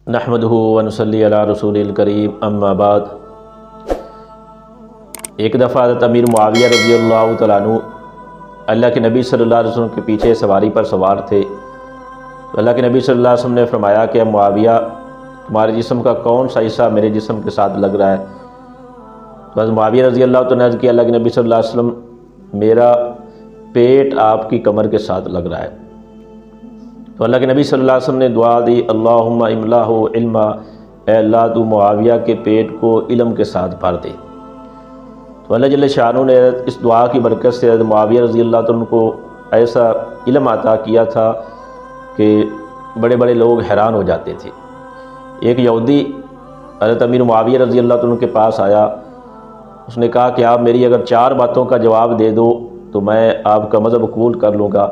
نحمدہ ونصلی علی رسول الکریم اما بعد۔ ایک دفعہ حضرت امیر معاویہ رضی اللہ تعالیٰ عنہ اللہ کے نبی صلی اللہ علیہ وسلم کے پیچھے سواری پر سوار تھے، تو اللہ کے نبی صلی اللہ علیہ وسلم نے فرمایا کہ معاویہ تمہارے جسم کا کون سا حصہ میرے جسم کے ساتھ لگ رہا ہے؟ تو حضرت معاویہ رضی اللہ تعالیٰ عنہ کہ اللہ کے نبی صلی اللہ علیہ وسلم میرا پیٹ آپ کی کمر کے ساتھ لگ رہا ہے۔ تو اللہ کے نبی صلی اللہ علیہ وسلم نے دعا دی، اللہم املہ علما، اے اللہ تو معاویہ کے پیٹ کو علم کے ساتھ بھر دے۔ تو اللہ جل شانہ نے اس دعا کی برکت سے حضرت معاویہ رضی اللہ عنہ کو ایسا علم عطا کیا تھا کہ بڑے بڑے لوگ حیران ہو جاتے تھے۔ ایک یہودی حضرت امیر معاویہ رضی اللہ عنہ کے پاس آیا، اس نے کہا کہ آپ میری اگر 4 باتوں کا جواب دے دو تو میں آپ کا مذہب قبول کر لوں گا۔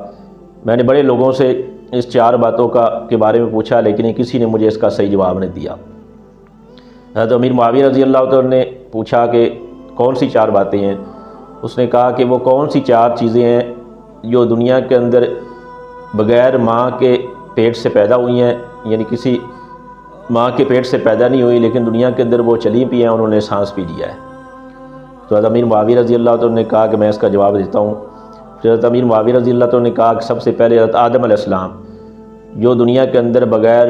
میں نے بڑے لوگوں سے اس 4 باتوں کے بارے میں پوچھا، لیکن کسی نے مجھے اس کا صحیح جواب نہیں دیا۔ حضرت امیر معاویہ رضی اللہ عنہ نے پوچھا کہ کون سی 4 باتیں ہیں؟ اس نے کہا کہ وہ کون سی 4 چیزیں ہیں جو دنیا کے اندر بغیر ماں کے پیٹ سے پیدا ہوئی ہیں، یعنی کسی ماں کے پیٹ سے پیدا نہیں ہوئی لیکن دنیا کے اندر وہ چلی بھی ہیں، انہوں نے سانس بھی لیا ہے۔ تو حضرت امیر معاویہ رضی اللہ عنہ نے کہا کہ میں اس کا جواب دیتا ہوں۔ پھر حضرت امیر معاویہ رضی اللہ عنہ نے کہا کہ سب سے پہلے حضرت آدم علیہ السلام جو دنیا کے اندر بغیر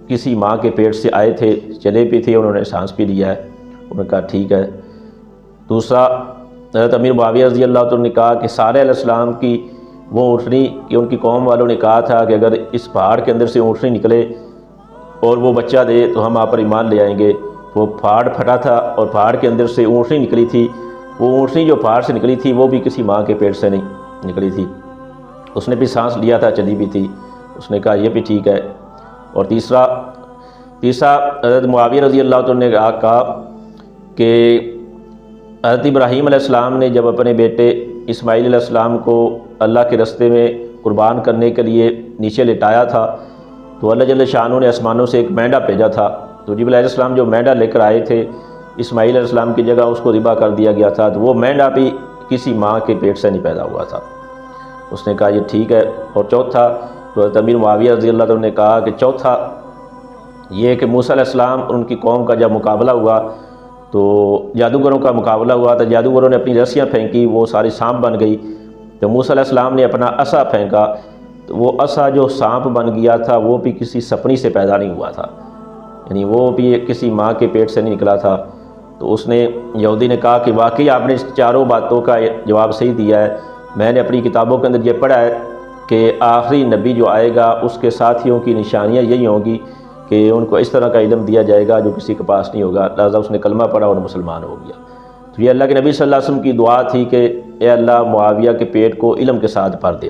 کسی ماں کے پیٹ سے آئے تھے، چلے بھی تھے، انہوں نے سانس بھی لیا ہے۔ انہوں نے کہا ٹھیک ہے۔ دوسرا حضرت امیر معاویہ رضی اللہ عنہ نے کہا کہ صالح علیہ السلام کی وہ اونٹنی کہ ان کی قوم والوں نے کہا تھا کہ اگر اس پہاڑ کے اندر سے اونٹنی نکلے اور وہ بچہ دے تو ہم آپ پر ایمان لے آئیں گے۔ وہ پہاڑ پھٹا تھا اور پہاڑ کے اندر سے اونٹنی نکلی تھی، وہ اونٹنی جو پہاڑ سے نکلی تھی وہ بھی کسی ماں کے پیٹ سے نہیں نکلی تھی، اس نے بھی سانس لیا تھا، چلی بھی تھی۔ اس نے کہا یہ بھی ٹھیک ہے۔ اور تیسرا حضرت معاویہ رضی اللہ عنہ نے کہا کہ حضرت ابراہیم علیہ السلام نے جب اپنے بیٹے اسماعیل علیہ السلام کو اللہ کے رستے میں قربان کرنے کے لیے نیچے لٹایا تھا تو اللہ جل شانہ نے آسمانوں سے ایک مینڈا بھیجا تھا، تو جبرائیل علیہ السلام جو مینڈا لے کر آئے تھے اسماعیل علیہ السلام کی جگہ اس کو ذبح کر دیا گیا تھا، تو وہ مینڈا بھی کسی ماں کے پیٹ سے نہیں پیدا ہوا تھا۔ اس نے کہا یہ ٹھیک ہے۔ اور چوتھا تو حضرت امیر معاویہ رضی اللہ عنہ نے کہا کہ چوتھا یہ کہ موسیٰ علیہ السلام اور ان کی قوم کا جب مقابلہ ہوا تو جادوگروں کا مقابلہ ہوا تو جادوگروں نے اپنی رسیاں پھینکی، وہ ساری سانپ بن گئی۔ تو موسیٰ علیہ السلام نے اپنا عصا پھینکا تو وہ عصا جو سانپ بن گیا تھا وہ بھی کسی سپنی سے پیدا نہیں ہوا تھا، یعنی وہ بھی کسی ماں کے پیٹ سے نہیں نکلا تھا۔ تو اس نے یہودی نے کہا کہ واقعی آپ نے اس 4 باتوں کا جواب صحیح دیا ہے، میں نے اپنی کتابوں کے اندر یہ پڑھا ہے کہ آخری نبی جو آئے گا اس کے ساتھیوں کی نشانیاں یہی ہوں گی کہ ان کو اس طرح کا علم دیا جائے گا جو کسی کے پاس نہیں ہوگا، لہٰذا اس نے کلمہ پڑھا اور مسلمان ہو گیا۔ تو یہ اللہ کے نبی صلی اللہ علیہ وسلم کی دعا تھی کہ اے اللہ معاویہ کے پیٹ کو علم کے ساتھ بھر دے۔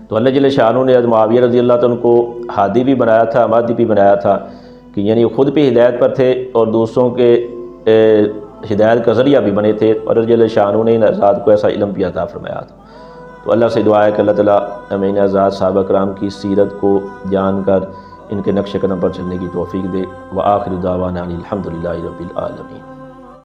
تو اللہ جل شانہ نے حضرت معاویہ رضی اللہ عنہ کو ہادی بھی بنایا تھا، مہدی بھی بنایا تھا، کہ یعنی خود بھی ہدایت پر تھے اور دوسروں کے ہدایت کا ذریعہ بھی بنے تھے، اور اللہ جل شانہ نے ان حضرات کو ایسا علم بھی عطا فرمایا تھا۔ تو اللہ سے دعا ہے کہ اللہ تعالیٰ ہمیں ان حضرات صحابہ کرام کی سیرت کو جان کر ان کے نقش قدم پر چلنے کی توفیق دے۔ وآخر دعوانا ان الحمد للہ رب العالمین۔